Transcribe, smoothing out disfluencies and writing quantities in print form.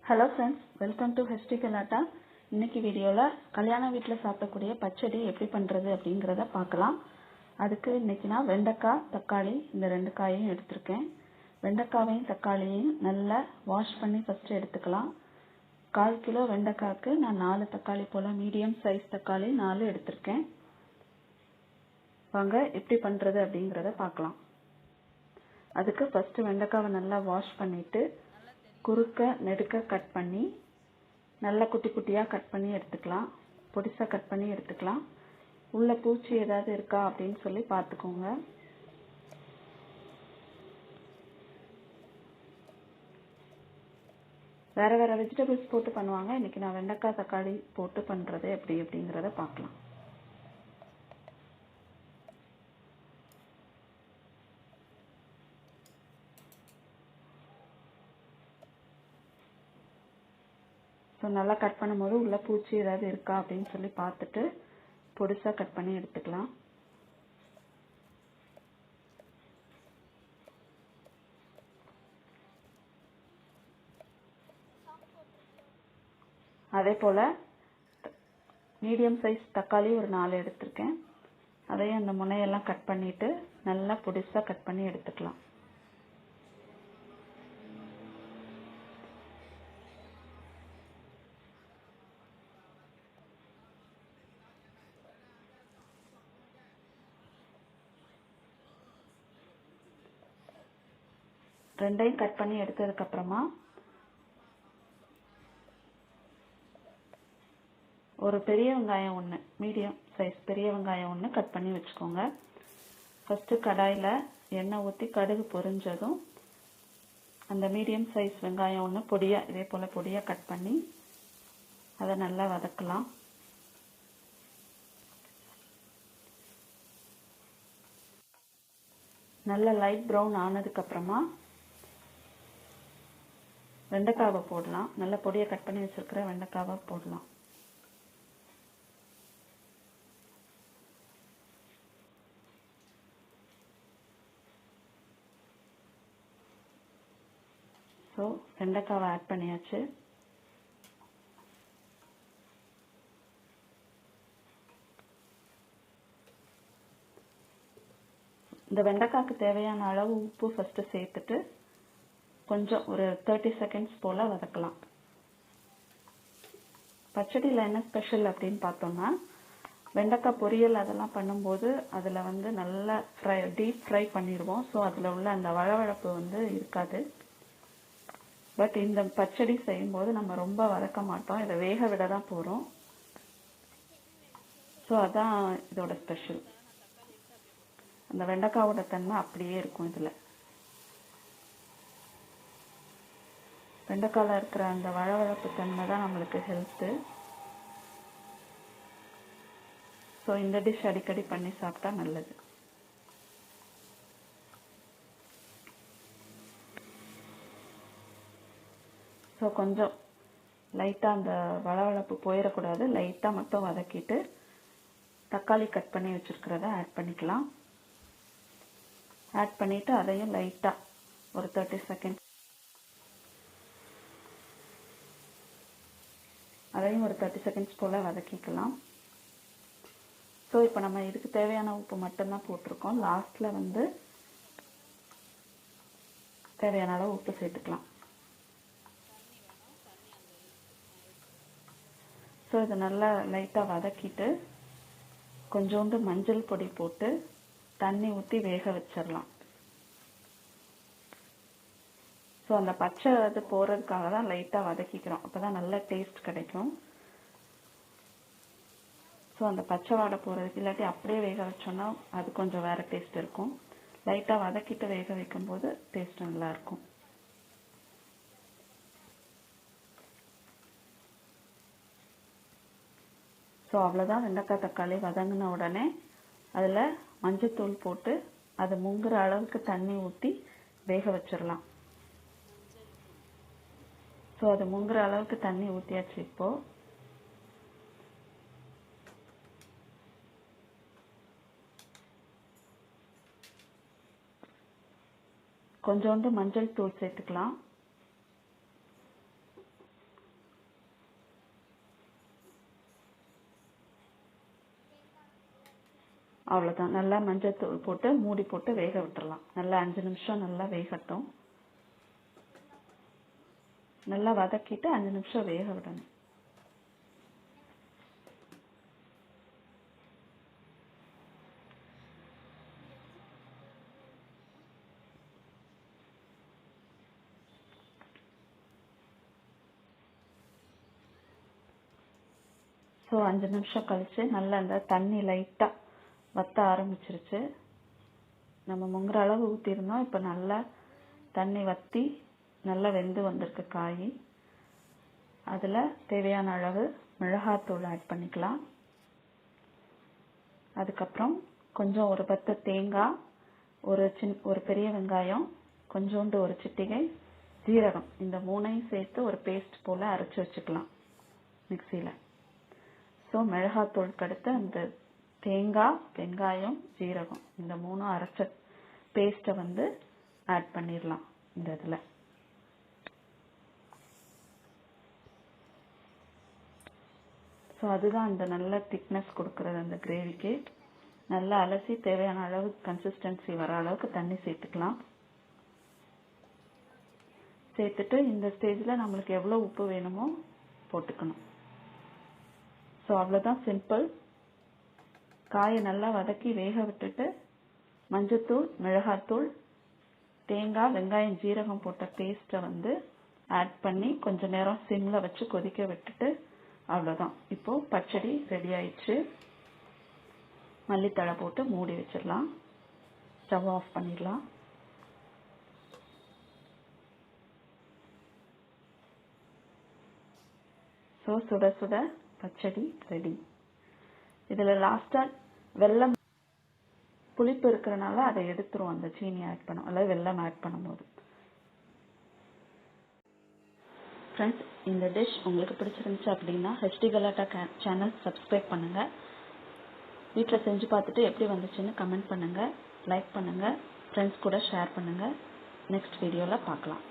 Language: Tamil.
Hello friends, welcome to Galatta. இன்னைக்கு வீடியோல கல்யாண வீட்ல சாப்பிடக்கூடிய பச்சடி எப்படி பண்றது அப்படிங்கறத பார்க்கலாம். அதுக்கு இன்னைக்கு நான் வெண்டைக்காய், தக்காளி இந்த ரெண்டு காயையும் எடுத்துர்க்கேன். வெண்டைக்காயையும் தக்காளியையும் நல்லா வாஷ் பண்ணி ஃபர்ஸ்ட் எடுத்துக்கலாம். 1/4 கிலோ வெண்டைக்காய்க்கு நான் 4 தக்காளி போல மீடியம் சைஸ் தக்காளி 4 எடுத்துர்க்கேன். வாங்க எப்படி பண்றது அப்படிங்கறத பார்க்கலாம். அதுக்கு ஃபர்ஸ்ட் வெண்டைக்காயை நல்லா வாஷ் பண்ணிட்டு குறுக்க நெடுக்க கட் பண்ணி நல்ல குட்டி குட்டியா கட் பண்ணி எடுத்துக்கலாம். பொடிசா கட் பண்ணி எடுத்துக்கலாம். உள்ள பூச்சி ஏதாவது இருக்கா அப்படினு சொல்லி பாத்துக்கோங்க. வேற வேற வெஜிடபிள்ஸ் போட்டு பண்ணுவாங்க. இன்னைக்கு நான் வெண்டைக்காய் தக்காளி போட்டு பண்றது எப்படி அப்படிங்கறத பார்க்கலாம். நல்லா கட் பண்ணும்போது உள்ள பூச்சி ஏதாவது இருக்கா அப்படினு சொல்லி பார்த்துட்டு பொடிசா கட் பண்ணி எடுத்துக்கலாம். அதே போல மீடியம் சைஸ் தக்காளி ஒரு 4 எடுத்துர்க்கேன். அதையும் அந்த முனையெல்லாம் கட் பண்ணிட்டு நல்லா பொடிசா கட் பண்ணி எடுத்துக்கலாம். ரெண்டையும் கட் பண்ணி எடுத்ததுக்கு அப்புறமா ஒரு பெரிய வெங்காயம் ஒன்று மீடியம் சைஸ் பெரிய வெங்காயம் ஒன்று கட் பண்ணி வச்சுக்கோங்க. ஃபர்ஸ்ட் கடாயில எண்ணெய் ஊற்றி கடுகு பொரிஞ்சதும் அந்த மீடியம் சைஸ் வெங்காயம் ஒன்று பொடியா இதே போல பொடியா கட் பண்ணி அதை நல்லா வதக்கலாம். நல்ல லைட் ப்ரௌன் ஆனதுக்கு அப்புறமா வெண்டைக்காவை போடலாம். நல்ல பொடியா கட் பண்ணி வச்சிருக்கிற வெண்டைக்காவை போடலாம். வெண்டைக்காவை ஆட் பண்ணியாச்சு. இந்த வெண்டைக்காய்க்கு தேவையான அளவு உப்பு ஃபர்ஸ்ட் சேர்த்துட்டு கொஞ்சம் ஒரு 30 செகண்ட்ஸ் போல வதக்கலாம். பச்சடியில் என்ன ஸ்பெஷல் அப்படின்னு பார்த்தோம்னா வெண்டைக்காய் பொரியல் அதெல்லாம் பண்ணும்போது அதில் வந்து நல்லா டீப் ஃப்ரை பண்ணிடுவோம். ஸோ அதில் உள்ள அந்த வழவழப்பு வந்து இருக்காது. பட் இந்த பச்சடி செய்யும்போது நம்ம ரொம்ப வதக்க மாட்டோம். இதை வேக விட தான் போகிறோம். ஸோ அதான் இதோட ஸ்பெஷல். அந்த வெண்டைக்காவோட தன்மை அப்படியே இருக்கும். இதில் வெண்டைக்காயில் இருக்கிற அந்த வழவழப்பு தன்மை தான் நம்மளுக்கு ஹெல்த்து. ஸோ இந்த டிஷ் அடிக்கடி பண்ணி சாப்பிட்டா நல்லது. ஸோ கொஞ்சம் லைட்டாக அந்த வளவளப்பு போயிடக்கூடாது. லைட்டாக மட்டும் வதக்கிட்டு தக்காளி கட் பண்ணி வச்சுருக்கிறத ஆட் பண்ணிக்கலாம். ஆட் பண்ணிவிட்டு அதையும் லைட்டாக ஒரு 30 செகண்ட் போல் வதக்கிக்கலாம். ஸோ இப்போ நம்ம இதுக்கு தேவையான உப்பு மட்டும்தான் போட்டிருக்கோம். லாஸ்ட்டில் வந்து தேவையான அளவு உப்பு சேர்த்துக்கலாம். ஸோ இதை நல்லா லைட்டாக வதக்கிட்டு கொஞ்சோண்டு மஞ்சள் பொடி போட்டு தண்ணி ஊற்றி வேக வச்சிடலாம். ஸோ அந்த பச்சை இது போகிறதுக்காக தான் லைட்டாக வதக்கிக்கிறோம். அப்போ தான் நல்ல டேஸ்ட் கிடைக்கும். ஸோ அந்த பச்சை வாடை போகிறதுக்கு இல்லாட்டி அப்படியே வேக வச்சோன்னா அது கொஞ்சம் வேறு டேஸ்ட் இருக்கும். லைட்டாக வதக்கிட்டு வேக வைக்கும்போது டேஸ்ட் நல்லாயிருக்கும். ஸோ அவ்வளோதான். வெண்டைக்காய் தக்காளி வதங்கின உடனே அதில் மஞ்சத்தூள் போட்டு அது முங்குற அளவுக்கு தண்ணி ஊற்றி வேக வச்சிடலாம். ஸோ அது முங்குற அளவுக்கு தண்ணி ஊற்றியாச்சு. இப்போது கொஞ்சோண்டு மஞ்சள் தூள் சேர்த்துக்கலாம். அவ்வளோதான். நல்லா மஞ்சள் தூள் போட்டு மூடி போட்டு வேக விட்டுறலாம். நல்லா 5 நிமிஷம் நல்லா வேகட்டும். நல்லா வதக்கிட்டு 5 நிமிஷம் வேக விடணும். ஸோ 5 நிமிஷம் கழிச்சு நல்லா அந்த தண்ணி லைட்டாக வத்த ஆரம்பிச்சிருச்சு. நம்ம முங்குற அளவு ஊற்றிருந்தோம். இப்போ நல்லா தண்ணி வற்றி நல்லா வெந்து வந்திருக்கு காய். அதில் தேவையான அளவு மிளகாத்தூள் ஆட் பண்ணிக்கலாம். அதுக்கப்புறம் கொஞ்சம் ஒரு 10 தேங்காய், ஒரு பெரிய வெங்காயம், கொஞ்சோண்டு ஒரு சிட்டிகை ஜீரகம், இந்த 3ஐயும் சேர்த்து ஒரு பேஸ்ட் போல் அரைச்சி வச்சுக்கலாம் மிக்சியில். ஸோ மிளகாத்தூளுக்கு அடுத்து அந்த தேங்காய், வெங்காயம், ஜீரகம் இந்த 3 அரைச்ச பேஸ்ட்டை வந்து ஆட் பண்ணிடலாம் இந்த இதில். ஸோ அதுதான் அந்த நல்ல திக்னஸ் கொடுக்குறது அந்த கிரேவிக்கு. நல்லா அலசி தேவையான அளவு கன்சிஸ்டன்சி வர அளவுக்கு தண்ணி சேர்த்துக்கலாம். சேர்த்துட்டு இந்த ஸ்டேஜில் நம்மளுக்கு எவ்வளோ உப்பு வேணுமோ போட்டுக்கணும். ஸோ அவ்வளோதான், சிம்பிள். காயை நல்லா வதக்கி வேக விட்டுட்டு மஞ்சத்தூள், மிளகாத்தூள், தேங்காய், வெங்காயம், ஜீரகம் போட்ட பேஸ்ட்டை வந்து ஆட் பண்ணி கொஞ்ச நேரம் சிம்மில் வச்சு கொதிக்க விட்டுட்டு அவ்வளோதான். இப்போது பச்சடி ரெடி ஆயிடுச்சு. மல்லித்தழை போட்டு மூடி வச்சிடலாம். ஸ்டவ் ஆஃப் பண்ணிடலாம். ஸோ சுட சுட பச்சடி ரெடி. இதில் லாஸ்ட்டாக வெல்லம் புளிப்பு இருக்கிறனால அதை எடுத்துரும், அந்த சீனி ஆட் பண்ணும் அல்லது வெல்லம் ஆட் பண்ணும்போது. ஃப்ரெண்ட்ஸ், இந்த டிஷ் உங்களுக்கு பிடிச்சிருந்துச்சு அப்படின்னா ஹெச்டி கலாட்டா சேனல் சப்ஸ்கிரைப் பண்ணுங்கள். வீட்டில் செஞ்சு பார்த்துட்டு எப்படி வந்துச்சுன்னு கமெண்ட் பண்ணுங்கள், லைக் பண்ணுங்கள், ஃப்ரெண்ட்ஸ் கூட ஷேர் பண்ணுங்கள். நெக்ஸ்ட் வீடியோவில் பார்க்கலாம்.